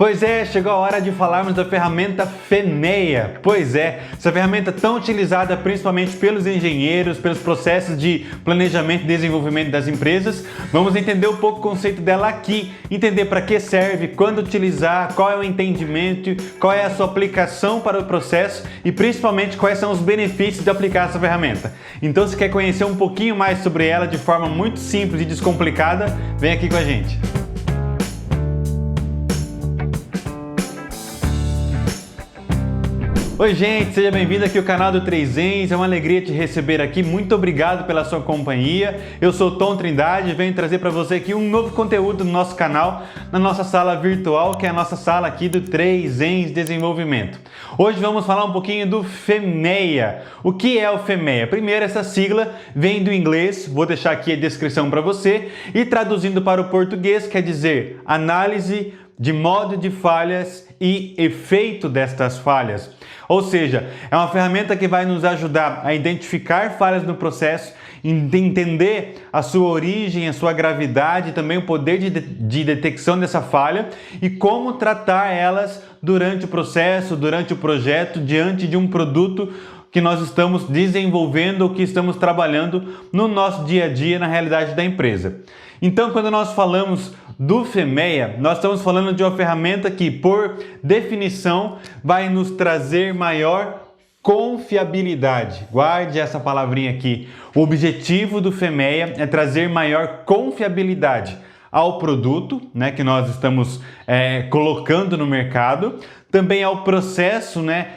Pois é, chegou a hora de falarmos da ferramenta FEMEA. Pois é, essa ferramenta tão utilizada principalmente pelos engenheiros, pelos processos de planejamento e desenvolvimento das empresas. Vamos entender um pouco o conceito dela aqui, entender para que serve, quando utilizar, qual é o entendimento, qual é a sua aplicação para o processo e principalmente quais são os benefícios de aplicar essa ferramenta. Então, se quer conhecer um pouquinho mais sobre ela de forma muito simples e descomplicada, vem aqui com a gente. Oi gente, seja bem-vindo aqui ao canal do 3ens, é uma alegria te receber aqui, muito obrigado pela sua companhia. Eu sou Tom Trindade e venho trazer para você aqui um novo conteúdo no nosso canal, na nossa sala virtual, que é a nossa sala aqui do 3ens Desenvolvimento. Hoje vamos falar um pouquinho do FEMEA. O que é o FEMEA? Primeiro, essa sigla vem do inglês, vou deixar aqui a descrição para você, e traduzindo para o português quer dizer análise de modo de falhas e efeito destas falhas. Ou seja, é uma ferramenta que vai nos ajudar a identificar falhas no processo, entender a sua origem, a sua gravidade e também o poder de detecção dessa falha e como tratar elas durante o processo, durante o projeto, diante de um produto que nós estamos desenvolvendo ou que estamos trabalhando no nosso dia a dia, na realidade da empresa. Então, quando nós falamos do FEMEA, nós estamos falando de uma ferramenta que, por definição, vai nos trazer maior confiabilidade. Guarde essa palavrinha aqui. O objetivo do FEMEA é trazer maior confiabilidade ao produto, né, que nós estamos colocando no mercado, também ao processo, né,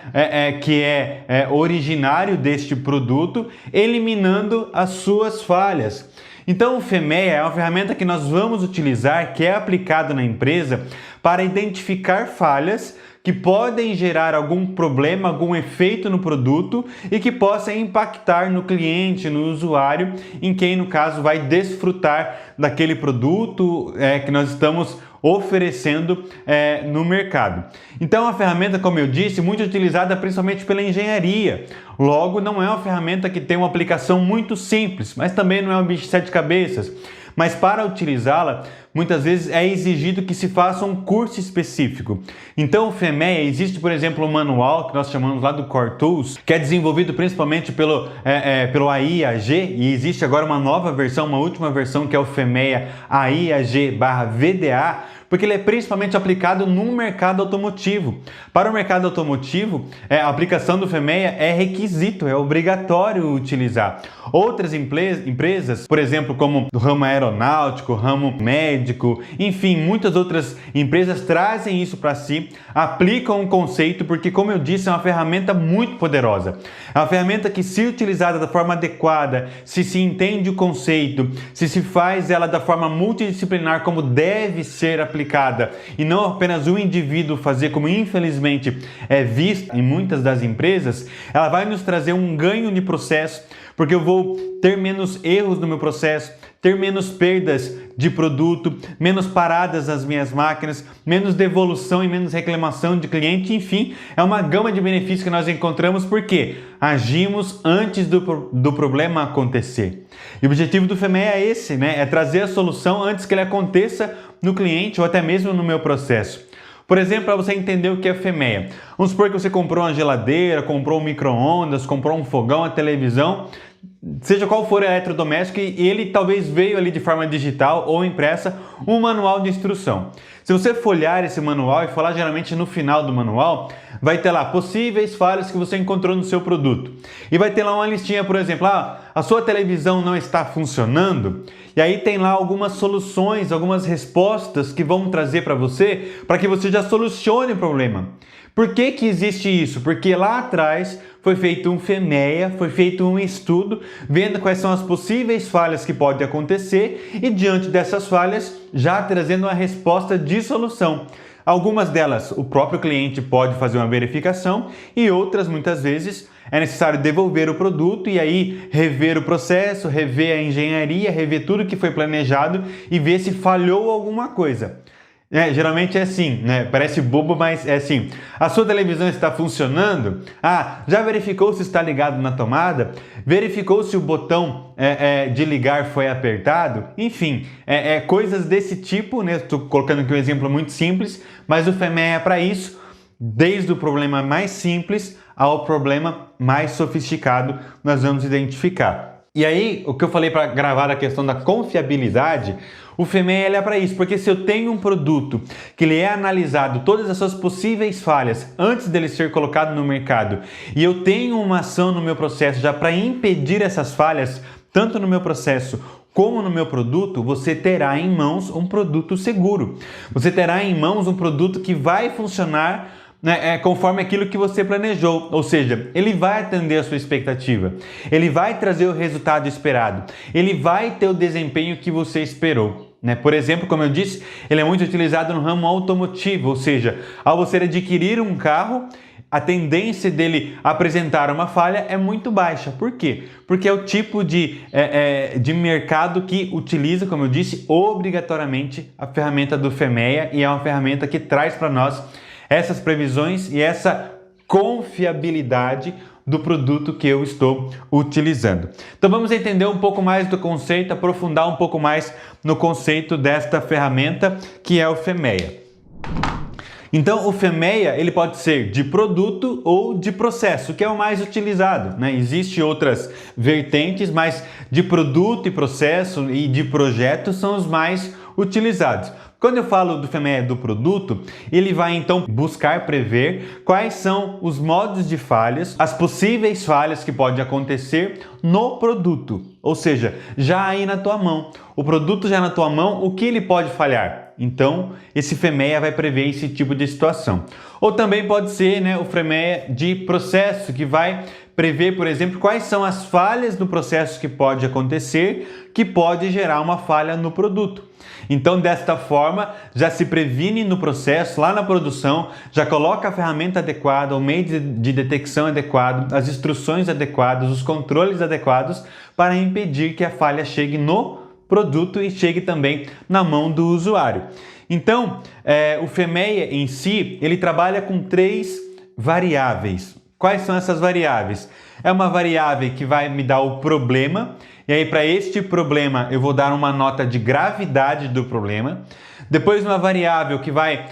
que é originário deste produto, eliminando as suas falhas. Então o FEMEA é uma ferramenta que nós vamos utilizar, que é aplicada na empresa para identificar falhas que podem gerar algum problema, algum efeito no produto e que possa impactar no cliente, no usuário, em quem no caso vai desfrutar daquele produto que nós estamos oferecendo no mercado. Então é uma ferramenta, como eu disse, muito utilizada principalmente pela engenharia. Logo, não é uma ferramenta que tem uma aplicação muito simples, mas também não é um bicho de sete cabeças. Mas para utilizá-la, muitas vezes é exigido que se faça um curso específico. Então o FEMEA, existe por exemplo um manual que nós chamamos lá do Core Tools, que é desenvolvido principalmente pelo AIAG, e existe agora uma nova versão, uma última versão que é o FEMEA AIAG/VDA, porque ele é principalmente aplicado no mercado automotivo. Para o mercado automotivo, a aplicação do FEMEA é requisito, é obrigatório utilizar. Outras empresas, por exemplo, como do ramo aeronáutico, ramo médico, enfim, muitas outras empresas trazem isso para si, aplicam um conceito, porque, como eu disse, é uma ferramenta muito poderosa. É uma ferramenta que, se utilizada da forma adequada, se entende o conceito, se faz ela da forma multidisciplinar como deve ser aplicada e não apenas um indivíduo fazer, como infelizmente é visto em muitas das empresas, ela vai nos trazer um ganho de processo, porque eu vou ter menos erros no meu processo, ter menos perdas de produto, menos paradas nas minhas máquinas, menos devolução e menos reclamação de cliente, enfim, é uma gama de benefícios que nós encontramos porque agimos antes do problema acontecer. E o objetivo do FEMEA é esse, né? É trazer a solução antes que ele aconteça no cliente ou até mesmo no meu processo. Por exemplo, para você entender o que é FEMEA, vamos supor que você comprou uma geladeira, comprou um micro-ondas, comprou um fogão, uma televisão, seja qual for o eletrodoméstico, e ele talvez veio ali de forma digital ou impressa um manual de instrução. Se você folhear esse manual e falar geralmente no final do manual, vai ter lá possíveis falhas que você encontrou no seu produto. E vai ter lá uma listinha, por exemplo, a sua televisão não está funcionando, e aí tem lá algumas soluções, algumas respostas que vão trazer para que você já solucione o problema. Por que que existe isso? Porque lá atrás foi feito um FEMEA, foi feito um estudo, vendo quais são as possíveis falhas que podem acontecer e diante dessas falhas já trazendo uma resposta de solução. Algumas delas o próprio cliente pode fazer uma verificação e outras muitas vezes é necessário devolver o produto e aí rever o processo, rever a engenharia, rever tudo que foi planejado e ver se falhou alguma coisa. Geralmente é assim, né? Parece bobo, mas é assim. A sua televisão está funcionando? Ah, já verificou se está ligado na tomada? Verificou se o botão de ligar foi apertado? Enfim, coisas desse tipo, né? Estou colocando aqui um exemplo muito simples, mas o FEMEA é para isso, desde o problema mais simples ao problema mais sofisticado, nós vamos identificar. E aí, o que eu falei para gravar a questão da confiabilidade, o FEMEA é para isso, porque se eu tenho um produto que ele é analisado todas as suas possíveis falhas antes dele ser colocado no mercado e eu tenho uma ação no meu processo já para impedir essas falhas, tanto no meu processo como no meu produto, você terá em mãos um produto seguro. Você terá em mãos um produto que vai funcionar conforme aquilo que você planejou, ou seja, ele vai atender a sua expectativa, ele vai trazer o resultado esperado, ele vai ter o desempenho que você esperou. Por exemplo, como eu disse, ele é muito utilizado no ramo automotivo, ou seja, ao você adquirir um carro, a tendência dele apresentar uma falha é muito baixa. Por quê? Porque é o tipo de mercado que utiliza, como eu disse, obrigatoriamente a ferramenta do FEMEA, e é uma ferramenta que traz para nós essas previsões e essa confiabilidade do produto que eu estou utilizando. Então vamos entender um pouco mais do conceito, aprofundar um pouco mais no conceito desta ferramenta que é o FEMEA. Então o FEMEA ele pode ser de produto ou de processo, que é o mais utilizado, né? Existem outras vertentes, mas de produto e processo e de projeto são os mais utilizados. Quando eu falo do FEMEA do produto, ele vai então buscar prever quais são os modos de falhas, as possíveis falhas que podem acontecer no produto, ou seja, já aí na tua mão. O produto já na tua mão, o que ele pode falhar? Então, esse FEMEA vai prever esse tipo de situação. Ou também pode ser o FEMEA de processo, que vai prever, por exemplo, quais são as falhas no processo que pode acontecer, que pode gerar uma falha no produto. Então, desta forma, já se previne no processo, lá na produção, já coloca a ferramenta adequada, o meio de detecção adequado, as instruções adequadas, os controles adequados para impedir que a falha chegue no produto e chegue também na mão do usuário. Então, o FEMEA em si, ele trabalha com 3 variáveis. Quais são essas variáveis? É uma variável que vai me dar o problema, e aí para este problema eu vou dar uma nota de gravidade do problema. Depois uma variável que vai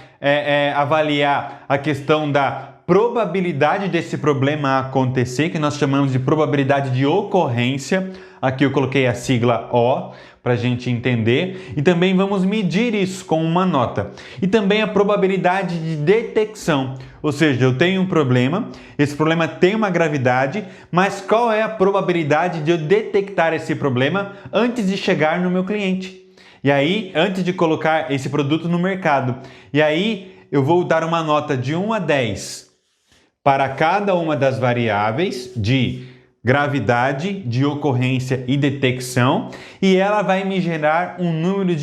avaliar a questão da probabilidade desse problema acontecer, que nós chamamos de probabilidade de ocorrência. Aqui eu coloquei a sigla O para a gente entender. E também vamos medir isso com uma nota. E também a probabilidade de detecção. Ou seja, eu tenho um problema, esse problema tem uma gravidade, mas qual é a probabilidade de eu detectar esse problema antes de chegar no meu cliente? E aí, antes de colocar esse produto no mercado. E aí, eu vou dar uma nota de 1 a 10 para cada uma das variáveis de gravidade, de ocorrência e detecção, e ela vai me gerar um número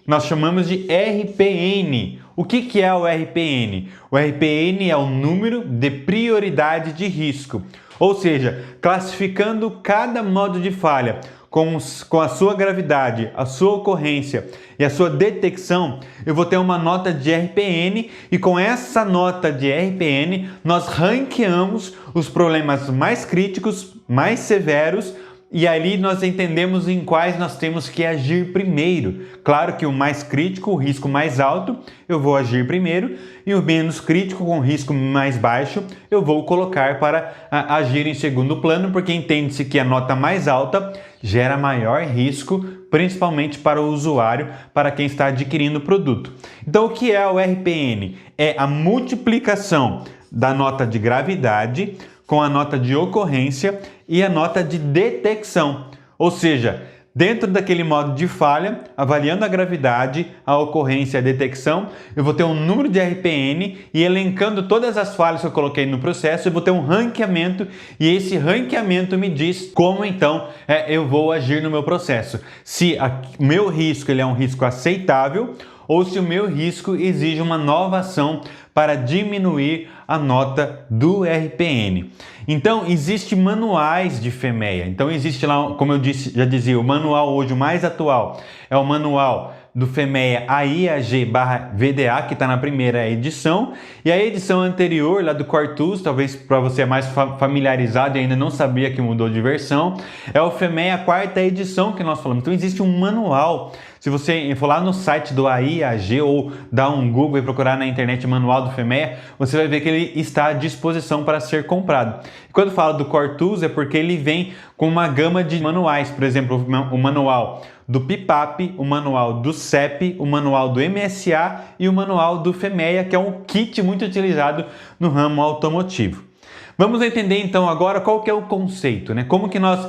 nós chamamos de RPN. O que é o RPN? O RPN é o número de prioridade de risco, ou seja, classificando cada modo de falha com a sua gravidade, a sua ocorrência e a sua detecção, eu vou ter uma nota de RPN, e com essa nota de RPN nós ranqueamos os problemas mais críticos, mais severos, e ali nós entendemos em quais nós temos que agir primeiro. Claro que o mais crítico, o risco mais alto, eu vou agir primeiro, e o menos crítico, com risco mais baixo, eu vou colocar para agir em segundo plano, porque entende-se que a nota mais alta gera maior risco, principalmente para o usuário, para quem está adquirindo o produto. Então, o que é o RPN? É a multiplicação da nota de gravidade com a nota de ocorrência e a nota de detecção. Ou seja, dentro daquele modo de falha, avaliando a gravidade, a ocorrência e a detecção, eu vou ter um número de RPN, e elencando todas as falhas que eu coloquei no processo, eu vou ter um ranqueamento, e esse ranqueamento me diz como então eu vou agir no meu processo. Se o meu risco ele é um risco aceitável, ou se o meu risco exige uma nova ação para diminuir a nota do RPN. Então, existem manuais de FEMEA. Então, existe lá, como eu disse, já dizia, o manual hoje o mais atual é o manual do FEMEA AIAG/VDA, que está na primeira edição, e a edição anterior, lá do Quartus, talvez para você é mais familiarizado e ainda não sabia que mudou de versão, é o FEMEA quarta edição que nós falamos. Então existe um manual. Se você for lá no site do AIAG ou dar um Google e procurar na internet Manual do FEMEA, você vai ver que ele está à disposição para ser comprado. E quando falo do Quartus é porque ele vem com uma gama de manuais, por exemplo, o manual do PIPAP, o manual do CEP, o manual do MSA e o manual do FEMEA, que é um kit muito utilizado no ramo automotivo. Vamos entender então agora qual que é o conceito, né? Como que nós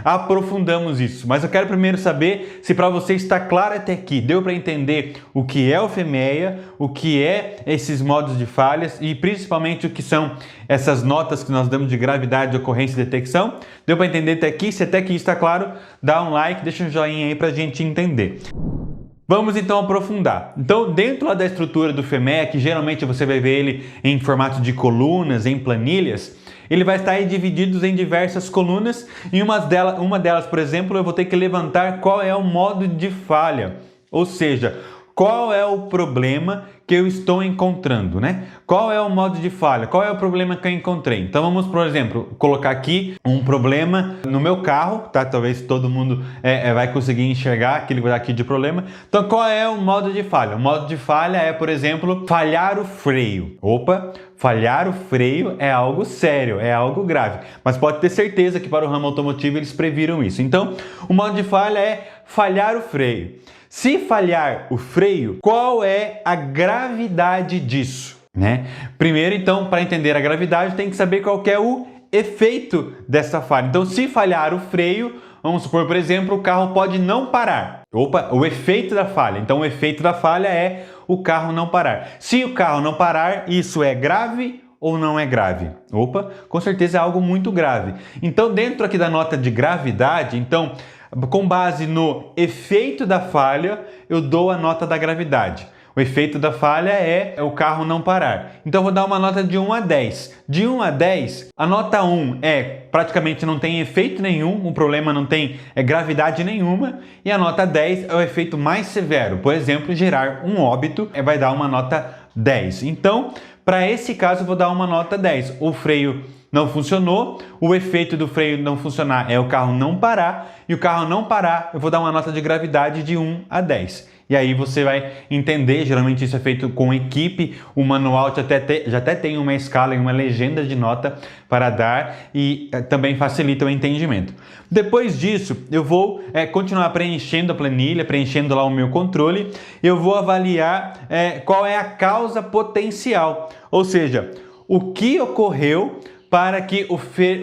aprofundamos isso. Mas eu quero primeiro saber se para você está claro até aqui, deu para entender o que é o FEMEA, o que é esses modos de falhas e principalmente o que são essas notas que nós damos de gravidade, ocorrência e detecção. Deu para entender até aqui? Se até aqui está claro, dá um like, deixa um joinha aí para a gente entender. Vamos então aprofundar. Então, dentro lá da estrutura do FEMEA, que geralmente você vai ver ele em formato de colunas, em planilhas, ele vai estar aí dividido em diversas colunas e uma delas, por exemplo, eu vou ter que levantar qual é o modo de falha, ou seja, qual é o problema que eu estou encontrando, né? Qual é o modo de falha? Qual é o problema que eu encontrei? Então vamos, por exemplo, colocar aqui um problema no meu carro, tá? Talvez todo mundo vai conseguir enxergar aquele aqui de problema. Então qual é o modo de falha? O modo de falha é, por exemplo, falhar o freio. Opa! Falhar o freio é algo sério, é algo grave. Mas pode ter certeza que para o ramo automotivo eles previram isso. Então, o modo de falha é falhar o freio. Se falhar o freio, qual é a gravidade disso, né? Primeiro, então, para entender a gravidade, tem que saber qual que é o efeito dessa falha. Então, se falhar o freio, vamos supor, por exemplo, o carro pode não parar. Opa, o efeito da falha. Então, o efeito da falha é o carro não parar. Se o carro não parar, isso é grave ou não é grave? Opa, com certeza é algo muito grave. Então, dentro aqui da nota de gravidade, então, com base no efeito da falha, eu dou a nota da gravidade. O efeito da falha é o carro não parar. Então eu vou dar uma nota de 1 a 10. De 1 a 10, a nota 1 praticamente não tem efeito nenhum, o problema não tem gravidade nenhuma. E a nota 10 é o efeito mais severo. Por exemplo, gerar um óbito vai dar uma nota 10. Então, para esse caso, eu vou dar uma nota 10. O freio não funcionou, o efeito do freio não funcionar é o carro não parar, e o carro não parar, eu vou dar uma nota de gravidade de 1 a 10. E aí você vai entender, geralmente isso é feito com equipe, o manual já até tem uma escala e uma legenda de nota para dar e também facilita o entendimento. Depois disso, eu vou continuar preenchendo a planilha, preenchendo lá o meu controle, eu vou avaliar qual é a causa potencial, ou seja, o que ocorreu para que o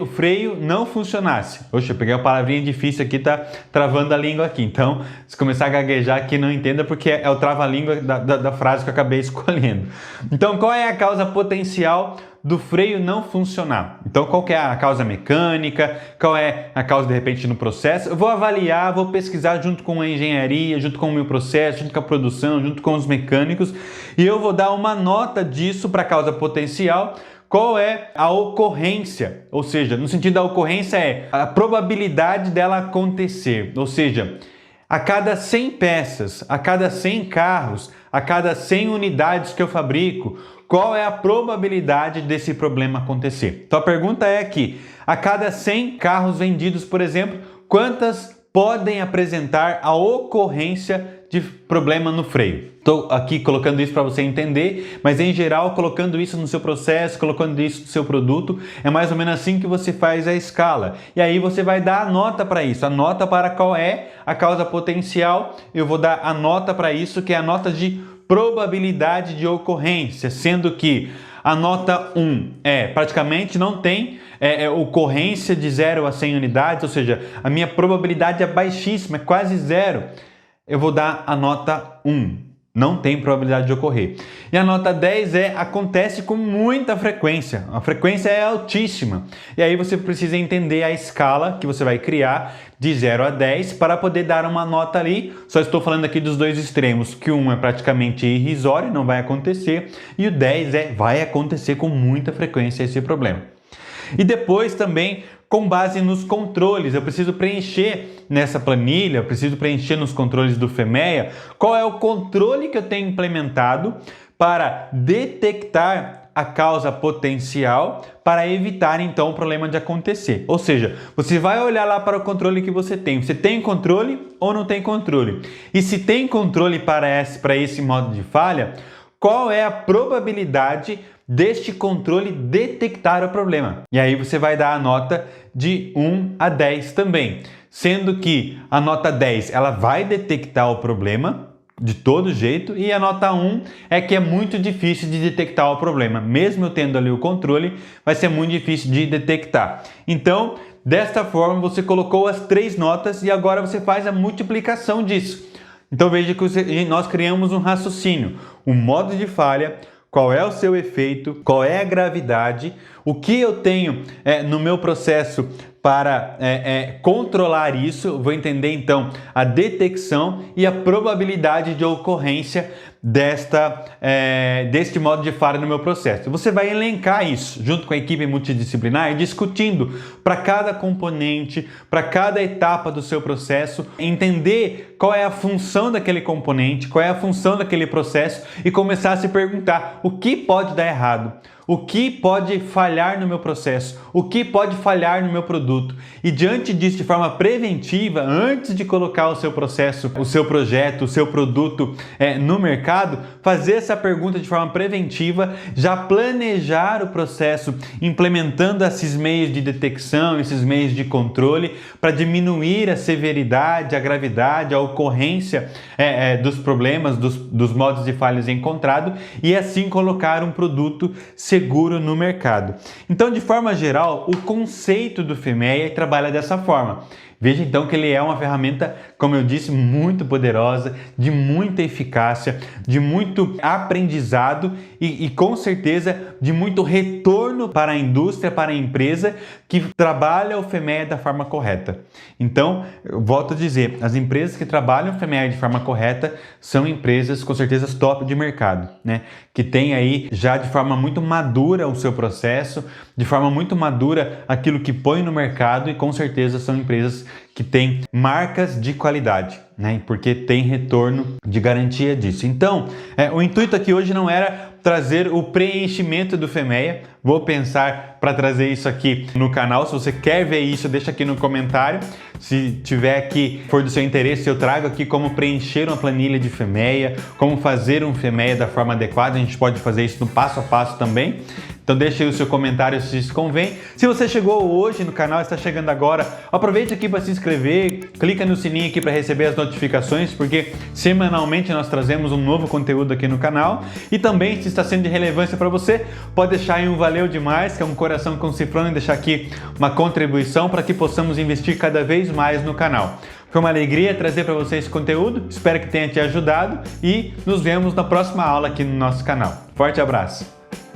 freio não funcionasse. Oxe, eu peguei uma palavrinha difícil aqui, tá travando a língua aqui. Então, se começar a gaguejar aqui, não entenda, porque é o trava-língua da frase que eu acabei escolhendo. Então, qual é a causa potencial do freio não funcionar? Então, qual que é a causa mecânica? Qual é a causa, de repente, no processo? Eu vou avaliar, vou pesquisar junto com a engenharia, junto com o meu processo, junto com a produção, junto com os mecânicos, e eu vou dar uma nota disso para a causa potencial. Qual é a ocorrência? Ou seja, no sentido da ocorrência é a probabilidade dela acontecer. Ou seja, a cada 100 peças, a cada 100 carros, a cada 100 unidades que eu fabrico, qual é a probabilidade desse problema acontecer? Então a pergunta é aqui, a cada 100 carros vendidos, por exemplo, quantas podem apresentar a ocorrência de problema no freio? Estou aqui colocando isso para você entender, mas em geral, colocando isso no seu processo, colocando isso no seu produto, é mais ou menos assim que você faz a escala. E aí você vai dar a nota para isso, a nota para qual é a causa potencial, eu vou dar a nota para isso, que é a nota de probabilidade de ocorrência, sendo que a nota 1 praticamente não tem ocorrência de 0 a 100 unidades, ou seja, a minha probabilidade é baixíssima, é quase zero. Eu vou dar a nota 1. Não tem probabilidade de ocorrer. E a nota 10 acontece com muita frequência. A frequência é altíssima. E aí você precisa entender a escala que você vai criar de 0 a 10 para poder dar uma nota ali. Só estou falando aqui dos dois extremos, que 1 é praticamente irrisório, não vai acontecer, e o 10 vai acontecer com muita frequência esse problema. E depois também, com base nos controles. Eu preciso preencher nessa planilha, eu preciso preencher nos controles do FEMEA qual é o controle que eu tenho implementado para detectar a causa potencial para evitar então o problema de acontecer. Ou seja, você vai olhar lá para o controle que você tem. Você tem controle ou não tem controle? E se tem controle para esse modo de falha, qual é a probabilidade deste controle detectar o problema? E aí você vai dar a nota de 1 a 10 também. Sendo que a nota 10 ela vai detectar o problema de todo jeito, e a nota 1 é que é muito difícil de detectar o problema. Mesmo eu tendo ali o controle, vai ser muito difícil de detectar. Então, desta forma, você colocou as 3 notas e agora você faz a multiplicação disso. Então veja que nós criamos um raciocínio, um modo de falha, qual é o seu efeito, qual é a gravidade, o que eu tenho no meu processo para controlar isso. Vou entender então a detecção e a probabilidade de ocorrência deste modo de falha no meu processo. Você vai elencar isso junto com a equipe multidisciplinar, discutindo para cada componente, para cada etapa do seu processo, entender qual é a função daquele componente, qual é a função daquele processo e começar a se perguntar o que pode dar errado. O que pode falhar no meu processo? O que pode falhar no meu produto? E diante disso, de forma preventiva, antes de colocar o seu processo, o seu projeto, o seu produto no mercado, fazer essa pergunta de forma preventiva, já planejar o processo, implementando esses meios de detecção, esses meios de controle, para diminuir a severidade, a gravidade, a ocorrência dos problemas, dos modos de falhas encontrados, e assim colocar um produto seguro no mercado. Então, de forma geral, o conceito do FEMEA trabalha dessa forma. Veja então que ele é uma ferramenta, como eu disse, muito poderosa, de muita eficácia, de muito aprendizado e com certeza de muito retorno para a indústria, para a empresa que trabalha o FEMEA da forma correta. Então, eu volto a dizer, as empresas que trabalham o FEMEA de forma correta são empresas com certeza top de mercado, né? Que tem aí já de forma muito madura o seu processo, de forma muito madura aquilo que põe no mercado, e com certeza são empresas que têm marcas de qualidade, né? Porque tem retorno de garantia disso. Então, o intuito aqui hoje não era trazer o preenchimento do FEMEA. Vou pensar para trazer isso aqui no canal. Se você quer ver isso, deixa aqui no comentário. Se tiver aqui, for do seu interesse, eu trago aqui como preencher uma planilha de FEMEA, como fazer um FEMEA da forma adequada. A gente pode fazer isso no passo a passo também. Então deixe aí o seu comentário se isso convém. Se você chegou hoje no canal, está chegando agora, aproveite aqui para se inscrever, clica no sininho aqui para receber as notificações, porque semanalmente nós trazemos um novo conteúdo aqui no canal. E também, se está sendo de relevância para você, pode deixar aí um valeu demais, que é um coração com cifrão, e deixar aqui uma contribuição para que possamos investir cada vez mais no canal. Foi uma alegria trazer para você esse conteúdo, espero que tenha te ajudado e nos vemos na próxima aula aqui no nosso canal. Forte abraço!